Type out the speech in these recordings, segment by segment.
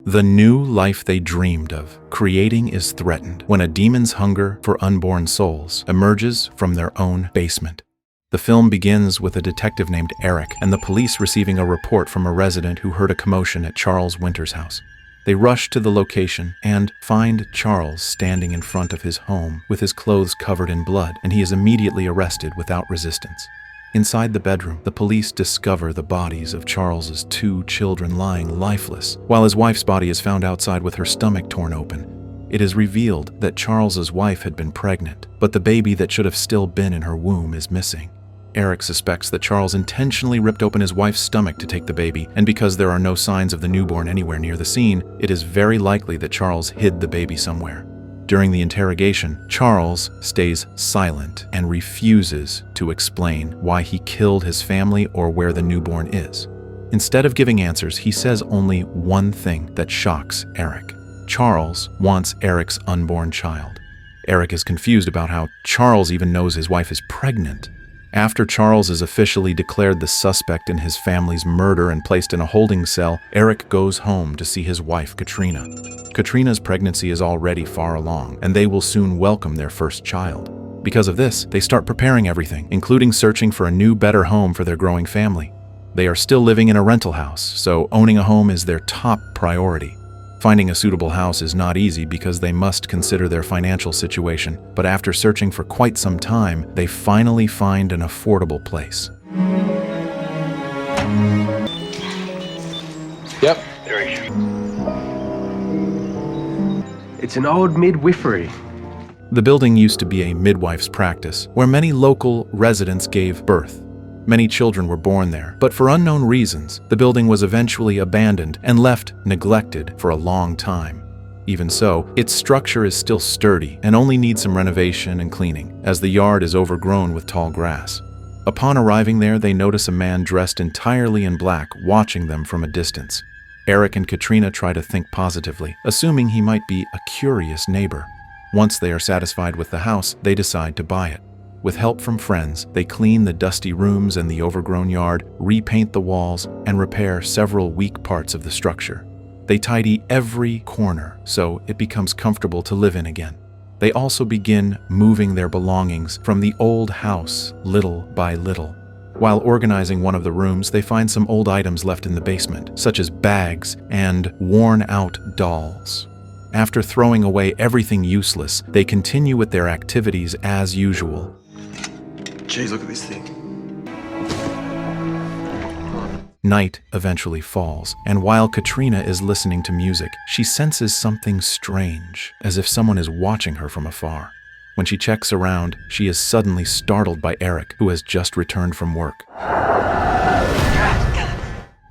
The new life they dreamed of creating is threatened when a demon's hunger for unborn souls emerges from their own basement. The film begins with a detective named Eric and the police receiving a report from a resident who heard a commotion at Charles Winter's house. They rush to the location and find Charles standing in front of his home with his clothes covered in blood, and he is immediately arrested without resistance. Inside the bedroom, the police discover the bodies of Charles's 2 children lying lifeless, while his wife's body is found outside with her stomach torn open. It is revealed that Charles's wife had been pregnant, but the baby that should have still been in her womb is missing. Eric suspects that Charles intentionally ripped open his wife's stomach to take the baby, and because there are no signs of the newborn anywhere near the scene, it is very likely that Charles hid the baby somewhere. During the interrogation, Charles stays silent and refuses to explain why he killed his family or where the newborn is. Instead of giving answers, he says only one thing that shocks Eric. Charles wants Eric's unborn child. Eric is confused about how Charles even knows his wife is pregnant. After Charles is officially declared the suspect in his family's murder and placed in a holding cell, Eric goes home to see his wife, Katrina. Katrina's pregnancy is already far along, and they will soon welcome their first child. Because of this, they start preparing everything, including searching for a new, better home for their growing family. They are still living in a rental house, so owning a home is their top priority. Finding a suitable house is not easy because they must consider their financial situation, but after searching for quite some time, they finally find an affordable place. Yep. It's an old midwifery. The building used to be a midwife's practice, where many local residents gave birth. Many children were born there, but for unknown reasons, the building was eventually abandoned and left neglected for a long time. Even so, its structure is still sturdy and only needs some renovation and cleaning, as the yard is overgrown with tall grass. Upon arriving there, they notice a man dressed entirely in black watching them from a distance. Eric and Katrina try to think positively, assuming he might be a curious neighbor. Once they are satisfied with the house, they decide to buy it. With help from friends, they clean the dusty rooms and the overgrown yard, repaint the walls, and repair several weak parts of the structure. They tidy every corner so it becomes comfortable to live in again. They also begin moving their belongings from the old house little by little. While organizing one of the rooms, they find some old items left in the basement, such as bags and worn-out dolls. After throwing away everything useless, they continue with their activities as usual. Jeez, look at this thing. Night eventually falls, and while Katrina is listening to music, she senses something strange, as if someone is watching her from afar. When she checks around, she is suddenly startled by Eric, who has just returned from work.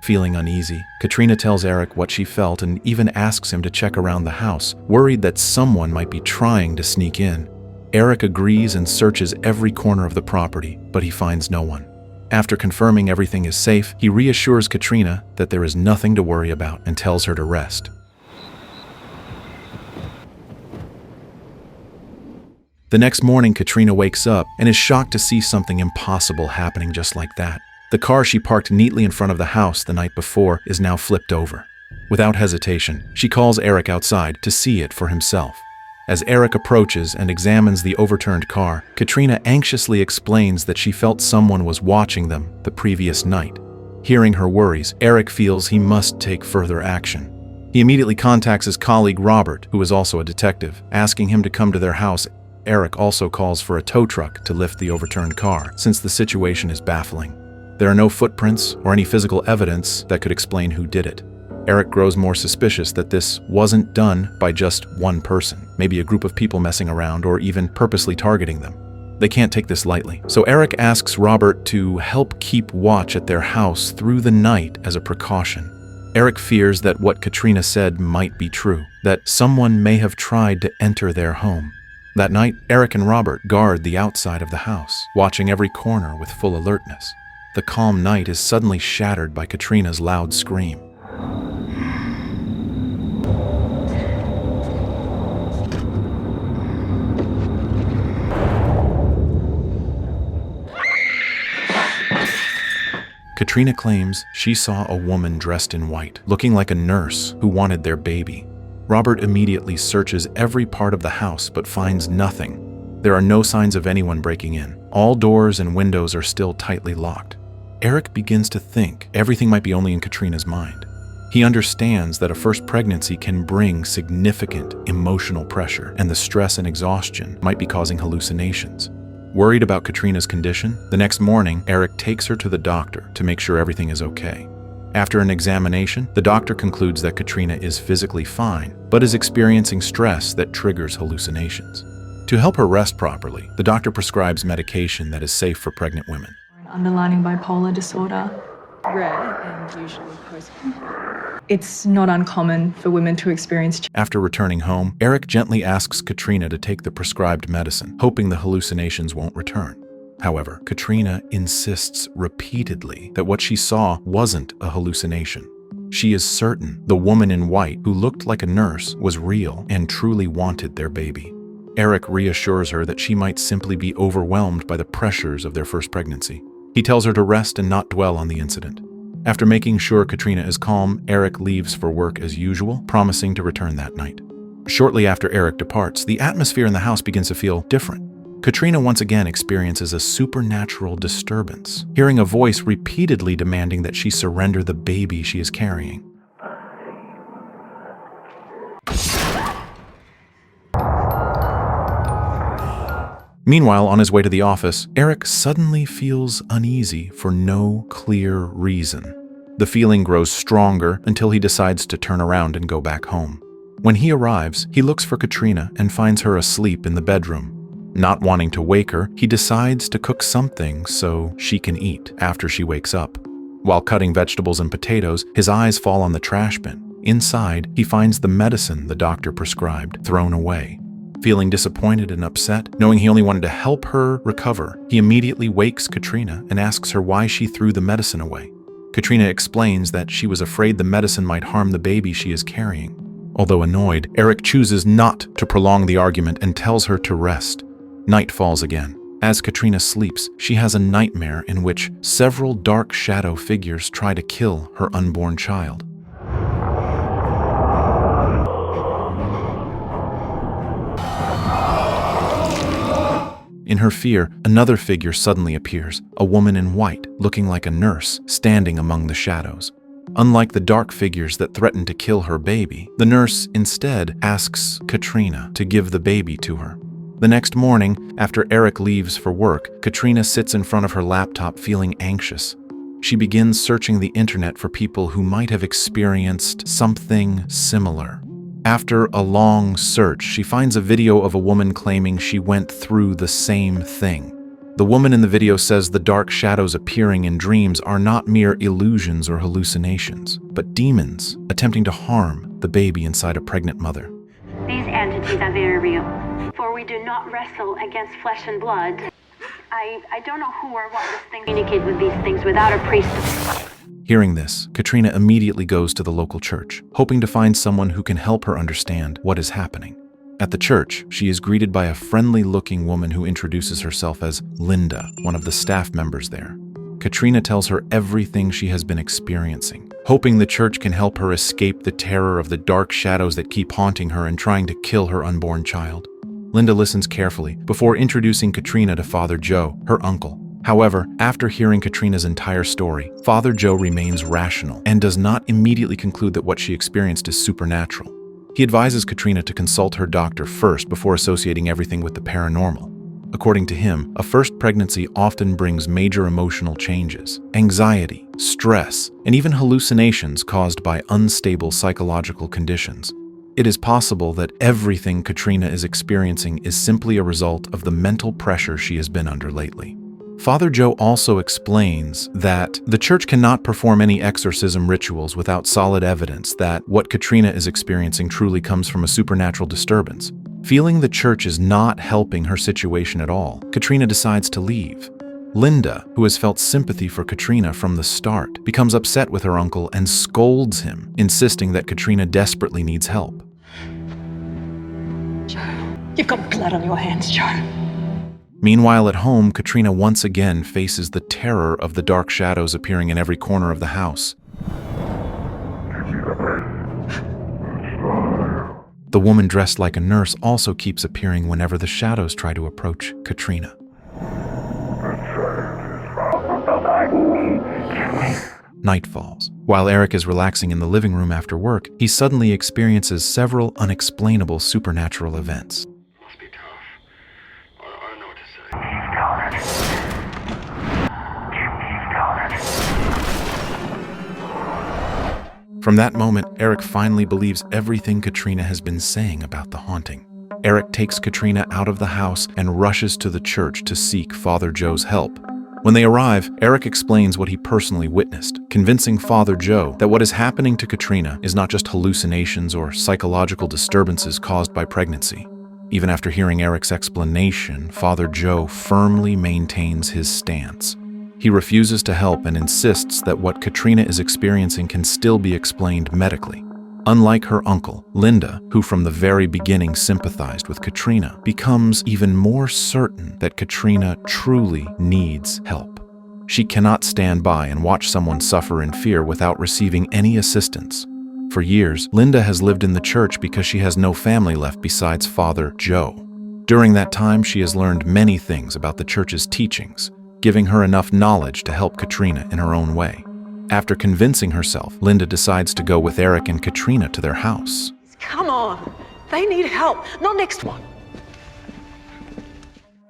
Feeling uneasy, Katrina tells Eric what she felt and even asks him to check around the house, worried that someone might be trying to sneak in. Eric agrees and searches every corner of the property, but he finds no one. After confirming everything is safe, he reassures Katrina that there is nothing to worry about and tells her to rest. The next morning, Katrina wakes up and is shocked to see something impossible happening just like that. The car she parked neatly in front of the house the night before is now flipped over. Without hesitation, she calls Eric outside to see it for himself. As Eric approaches and examines the overturned car, Katrina anxiously explains that she felt someone was watching them the previous night. Hearing her worries, Eric feels he must take further action. He immediately contacts his colleague Robert, who is also a detective, asking him to come to their house. Eric also calls for a tow truck to lift the overturned car, since the situation is baffling. There are no footprints or any physical evidence that could explain who did it. Eric grows more suspicious that this wasn't done by just one person, maybe a group of people messing around or even purposely targeting them. They can't take this lightly, so Eric asks Robert to help keep watch at their house through the night as a precaution. Eric fears that what Katrina said might be true, that someone may have tried to enter their home. That night, Eric and Robert guard the outside of the house, watching every corner with full alertness. The calm night is suddenly shattered by Katrina's loud scream. Katrina claims she saw a woman dressed in white, looking like a nurse who wanted their baby. Robert immediately searches every part of the house but finds nothing. There are no signs of anyone breaking in. All doors and windows are still tightly locked. Eric begins to think everything might be only in Katrina's mind. He understands that a first pregnancy can bring significant emotional pressure, and the stress and exhaustion might be causing hallucinations. Worried about Katrina's condition, the next morning, Eric takes her to the doctor to make sure everything is okay. After an examination, the doctor concludes that Katrina is physically fine, but is experiencing stress that triggers hallucinations. To help her rest properly, the doctor prescribes medication that is safe for pregnant women. Underlying bipolar disorder. Rare and usually It's not uncommon for women to experience. After returning home, Eric gently asks Katrina to take the prescribed medicine, hoping the hallucinations won't return. However, Katrina insists repeatedly that what she saw wasn't a hallucination. She is certain the woman in white, who looked like a nurse, was real and truly wanted their baby. Eric reassures her that she might simply be overwhelmed by the pressures of their first pregnancy. He tells her to rest and not dwell on the incident. After making sure Katrina is calm, Eric leaves for work as usual, promising to return that night. Shortly after Eric departs, the atmosphere in the house begins to feel different. Katrina once again experiences a supernatural disturbance, hearing a voice repeatedly demanding that she surrender the baby she is carrying. Meanwhile, on his way to the office, Eric suddenly feels uneasy for no clear reason. The feeling grows stronger until he decides to turn around and go back home. When he arrives, he looks for Katrina and finds her asleep in the bedroom. Not wanting to wake her, he decides to cook something so she can eat after she wakes up. While cutting vegetables and potatoes, his eyes fall on the trash bin. Inside, he finds the medicine the doctor prescribed thrown away. Feeling disappointed and upset, knowing he only wanted to help her recover, he immediately wakes Katrina and asks her why she threw the medicine away. Katrina explains that she was afraid the medicine might harm the baby she is carrying. Although annoyed, Eric chooses not to prolong the argument and tells her to rest. Night falls again. As Katrina sleeps, she has a nightmare in which several dark shadow figures try to kill her unborn child. In her fear, another figure suddenly appears, a woman in white, looking like a nurse, standing among the shadows. Unlike the dark figures that threaten to kill her baby, the nurse instead asks Katrina to give the baby to her. The next morning, after Eric leaves for work, Katrina sits in front of her laptop feeling anxious. She begins searching the internet for people who might have experienced something similar. After a long search, she finds a video of a woman claiming she went through the same thing. The woman in the video says the dark shadows appearing in dreams are not mere illusions or hallucinations, but demons attempting to harm the baby inside a pregnant mother. These entities are very real, for we do not wrestle against flesh and blood. I don't know who or what this thing communicate with these things without a priest. Hearing this, Katrina immediately goes to the local church, hoping to find someone who can help her understand what is happening. At the church, she is greeted by a friendly-looking woman who introduces herself as Linda, one of the staff members there. Katrina tells her everything she has been experiencing, hoping the church can help her escape the terror of the dark shadows that keep haunting her and trying to kill her unborn child. Linda listens carefully before introducing Katrina to Father Joe, her uncle. However, after hearing Katrina's entire story, Father Joe remains rational and does not immediately conclude that what she experienced is supernatural. He advises Katrina to consult her doctor first before associating everything with the paranormal. According to him, a first pregnancy often brings major emotional changes, anxiety, stress, and even hallucinations caused by unstable psychological conditions. It is possible that everything Katrina is experiencing is simply a result of the mental pressure she has been under lately. Father Joe also explains that the church cannot perform any exorcism rituals without solid evidence that what Katrina is experiencing truly comes from a supernatural disturbance. Feeling the church is not helping her situation at all, Katrina decides to leave. Linda, who has felt sympathy for Katrina from the start, becomes upset with her uncle and scolds him, insisting that Katrina desperately needs help. Joe, you've got blood on your hands, Joe. Meanwhile, at home, Katrina once again faces the terror of the dark shadows appearing in every corner of the house. The woman dressed like a nurse also keeps appearing whenever the shadows try to approach Katrina. Night falls. While Eric is relaxing in the living room after work, he suddenly experiences several unexplainable supernatural events. Must be tough. I don't know what to say. From that moment, Eric finally believes everything Katrina has been saying about the haunting. Eric takes Katrina out of the house and rushes to the church to seek Father Joe's help. When they arrive, Eric explains what he personally witnessed, convincing Father Joe that what is happening to Katrina is not just hallucinations or psychological disturbances caused by pregnancy. Even after hearing Eric's explanation, Father Joe firmly maintains his stance. He refuses to help and insists that what Katrina is experiencing can still be explained medically. Unlike her uncle, Linda, who from the very beginning sympathized with Katrina, becomes even more certain that Katrina truly needs help. She cannot stand by and watch someone suffer in fear without receiving any assistance. For years, Linda has lived in the church because she has no family left besides Father Joe. During that time, she has learned many things about the church's teachings, giving her enough knowledge to help Katrina in her own way. After convincing herself, Linda decides to go with Eric and Katrina to their house. Come on, they need help, not next one.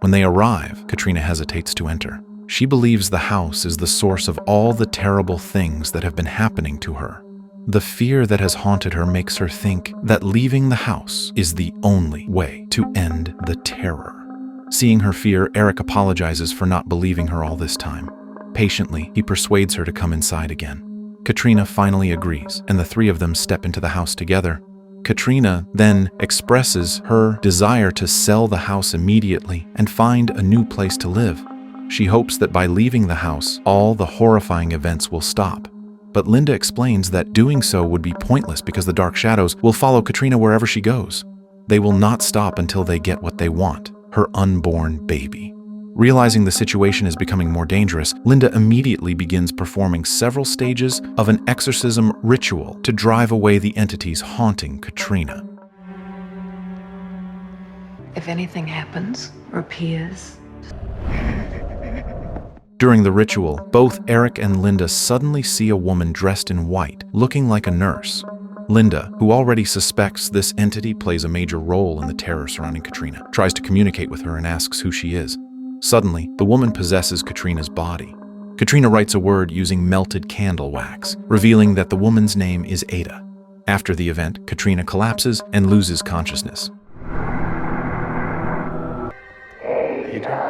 When they arrive, Katrina hesitates to enter. She believes the house is the source of all the terrible things that have been happening to her. The fear that has haunted her makes her think that leaving the house is the only way to end the terror. Seeing her fear, Eric apologizes for not believing her all this time. Patiently, he persuades her to come inside again. Katrina finally agrees, and the three of them step into the house together. Katrina then expresses her desire to sell the house immediately and find a new place to live. She hopes that by leaving the house, all the horrifying events will stop. But Linda explains that doing so would be pointless because the dark shadows will follow Katrina wherever she goes. They will not stop until they get what they want, her unborn baby. Realizing the situation is becoming more dangerous, Linda immediately begins performing several stages of an exorcism ritual to drive away the entities haunting Katrina. If anything happens or appears, During the ritual, both Eric and Linda suddenly see a woman dressed in white, looking like a nurse. Linda, who already suspects this entity plays a major role in the terror surrounding Katrina, tries to communicate with her and asks who she is. Suddenly, the woman possesses Katrina's body. Katrina writes a word using melted candle wax, revealing that the woman's name is Ada. After the event, Katrina collapses and loses consciousness. Ada.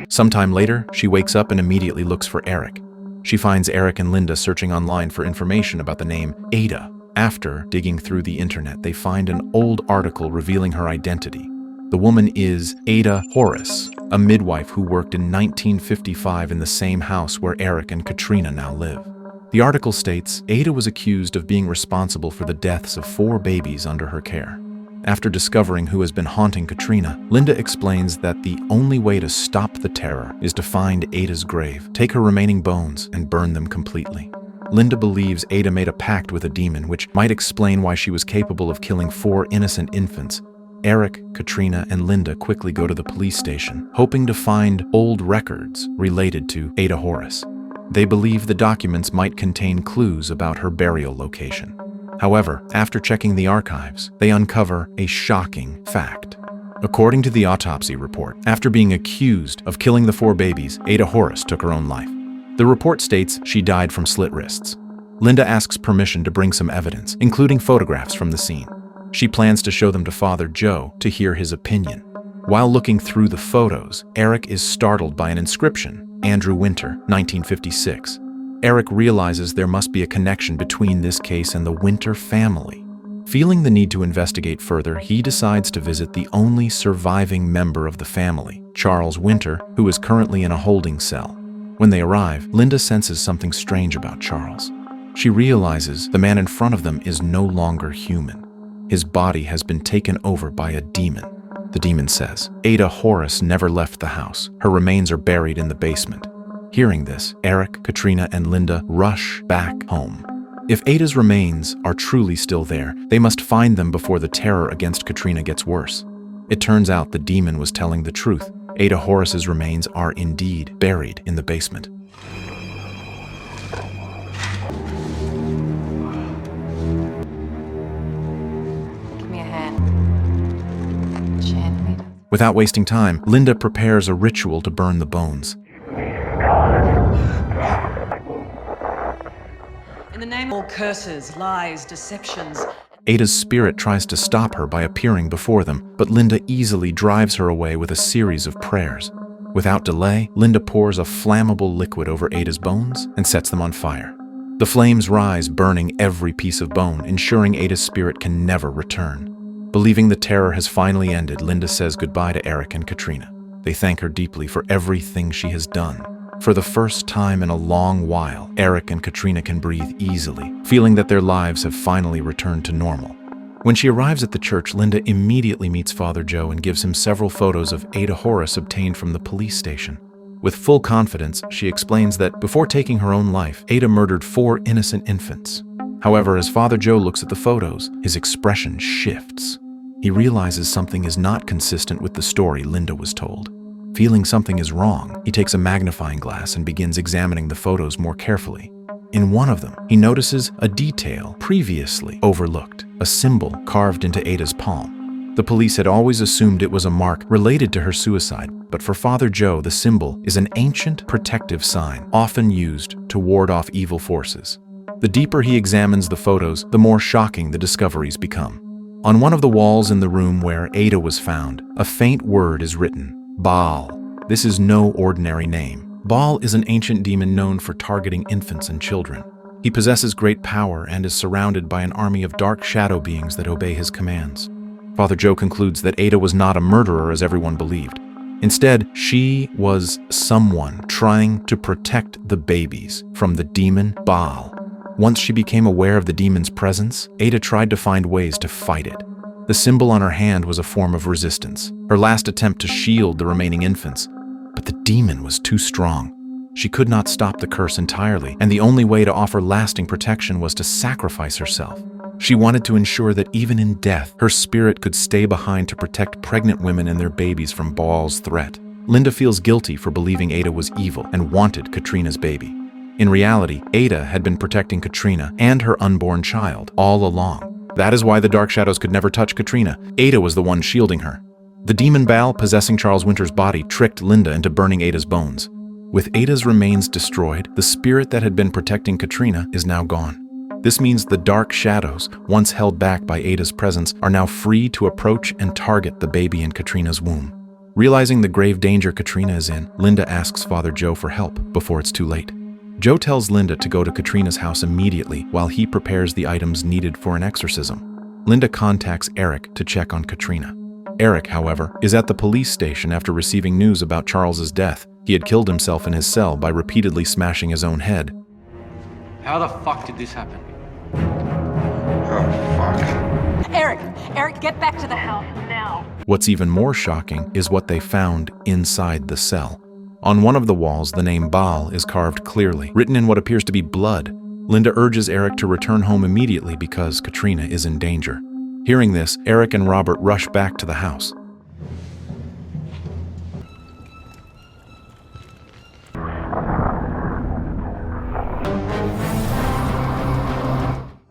Sometime later, she wakes up and immediately looks for Eric. She finds Eric and Linda searching online for information about the name Ada. After digging through the internet, they find an old article revealing her identity. The woman is Ada Horace, a midwife who worked in 1955 in the same house where Eric and Katrina now live. The article states Ada was accused of being responsible for the deaths of 4 babies under her care. After discovering who has been haunting Katrina, Linda explains that the only way to stop the terror is to find Ada's grave, take her remaining bones, and burn them completely. Linda believes Ada made a pact with a demon, which might explain why she was capable of killing 4 innocent infants. Eric, Katrina, and Linda quickly go to the police station, hoping to find old records related to Ada Horace. They believe the documents might contain clues about her burial location. However, after checking the archives, they uncover a shocking fact. According to the autopsy report, after being accused of killing the 4 babies, Ada Horace took her own life. The report states she died from slit wrists. Linda asks permission to bring some evidence, including photographs from the scene. She plans to show them to Father Joe to hear his opinion. While looking through the photos, Eric is startled by an inscription, Andrew Winter, 1956. Eric realizes there must be a connection between this case and the Winter family. Feeling the need to investigate further, he decides to visit the only surviving member of the family, Charles Winter, who is currently in a holding cell. When they arrive, Linda senses something strange about Charles. She realizes the man in front of them is no longer human. His body has been taken over by a demon. The the demon says. Ada Horace never left the house. Her remains are buried in the basement. Hearing this, Eric, Katrina, and Linda rush back home. If Ada's remains are truly still there, they must find them before the terror against Katrina gets worse. It turns out the demon was telling the truth. Ada Horace's remains are indeed buried in the basement. Give me a hand. Gently. Without wasting time, Linda prepares a ritual to burn the bones. In the name of all curses, lies, deceptions. Ada's spirit tries to stop her by appearing before them, but Linda easily drives her away with a series of prayers. Without delay, Linda pours a flammable liquid over Ada's bones and sets them on fire. The flames rise, burning every piece of bone, ensuring Ada's spirit can never return. Believing the terror has finally ended, Linda says goodbye to Eric and Katrina. They thank her deeply for everything she has done. For the first time in a long while, Eric and Katrina can breathe easily, feeling that their lives have finally returned to normal. When she arrives at the church, Linda immediately meets Father Joe and gives him several photos of Ada Horace obtained from the police station. With full confidence, she explains that before taking her own life, Ada murdered 4 innocent infants. However, as Father Joe looks at the photos, his expression shifts. He realizes something is not consistent with the story Linda was told. Feeling something is wrong, he takes a magnifying glass and begins examining the photos more carefully. In one of them, he notices a detail previously overlooked, a symbol carved into Ada's palm. The police had always assumed it was a mark related to her suicide, but for Father Joe, the symbol is an ancient protective sign, often used to ward off evil forces. The deeper he examines the photos, the more shocking the discoveries become. On one of the walls in the room where Ada was found, a faint word is written: Baal. This is no ordinary name. Baal is an ancient demon known for targeting infants and children. He possesses great power and is surrounded by an army of dark shadow beings that obey his commands. Father Joe concludes that Ada was not a murderer as everyone believed. Instead, she was someone trying to protect the babies from the demon Baal. Once she became aware of the demon's presence, Ada tried to find ways to fight it. The symbol on her hand was a form of resistance, her last attempt to shield the remaining infants. But the demon was too strong. She could not stop the curse entirely, and the only way to offer lasting protection was to sacrifice herself. She wanted to ensure that even in death, her spirit could stay behind to protect pregnant women and their babies from Baal's threat. Linda feels guilty for believing Ada was evil and wanted Katrina's baby. In reality, Ada had been protecting Katrina and her unborn child all along. That is why the dark shadows could never touch Katrina. Ada was the one shielding her. The demon Baal possessing Charles Winter's body tricked Linda into burning Ada's bones. With Ada's remains destroyed, the spirit that had been protecting Katrina is now gone. This means the dark shadows, once held back by Ada's presence, are now free to approach and target the baby in Katrina's womb. Realizing the grave danger Katrina is in, Linda asks Father Joe for help before it's too late. Joe tells Linda to go to Katrina's house immediately while he prepares the items needed for an exorcism. Linda contacts Eric to check on Katrina. Eric, however, is at the police station after receiving news about Charles's death. He had killed himself in his cell by repeatedly smashing his own head. How the fuck did this happen? Oh, fuck. Eric, get back to the house now. What's even more shocking is what they found inside the cell. On one of the walls, the name Baal is carved clearly, written in what appears to be blood. Linda urges Eric to return home immediately because Katrina is in danger. Hearing this, Eric and Robert rush back to the house.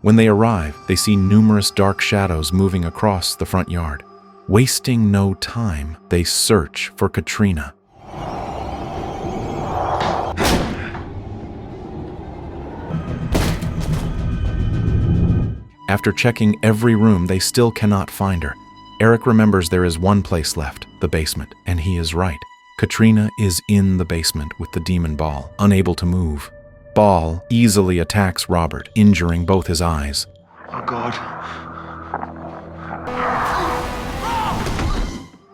When they arrive, they see numerous dark shadows moving across the front yard. Wasting no time, they search for Katrina. After checking every room, they still cannot find her. Eric remembers there is one place left, the basement, and he is right. Katrina is in the basement with the demon Baal, unable to move. Baal easily attacks Robert, injuring both his eyes. Oh, God.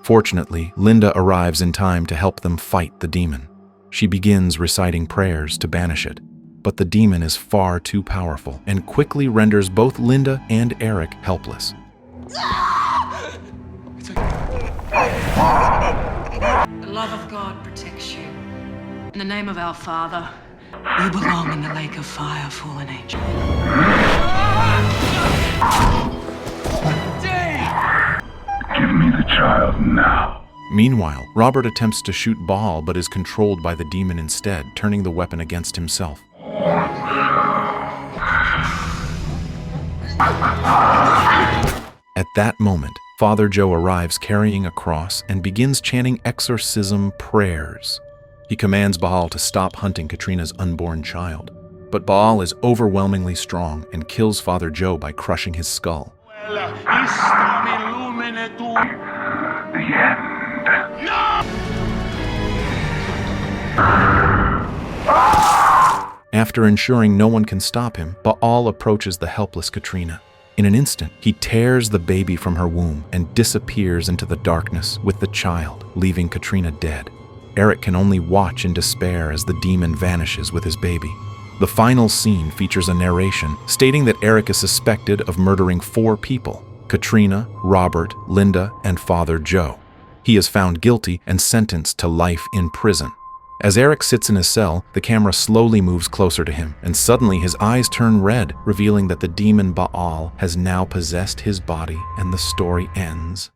Fortunately, Linda arrives in time to help them fight the demon. She begins reciting prayers to banish it. But the demon is far too powerful and quickly renders both Linda and Eric helpless. It's okay. The love of God protects you. In the name of our Father, you belong in the lake of fire, fallen angel. Give me the child now. Meanwhile, Robert attempts to shoot Baal but is controlled by the demon instead, turning the weapon against himself. At that moment, Father Joe arrives carrying a cross and begins chanting exorcism prayers. He commands Baal to stop hunting Katrina's unborn child, but Baal is overwhelmingly strong and kills Father Joe by crushing his skull. The end. After ensuring no one can stop him, Baal approaches the helpless Katrina. In an instant, he tears the baby from her womb and disappears into the darkness with the child, leaving Katrina dead. Eric can only watch in despair as the demon vanishes with his baby. The final scene features a narration stating that Eric is suspected of murdering 4 people: Katrina, Robert, Linda, and Father Joe. He is found guilty and sentenced to life in prison. As Eric sits in his cell, the camera slowly moves closer to him, and suddenly his eyes turn red, revealing that the demon Baal has now possessed his body, and the story ends.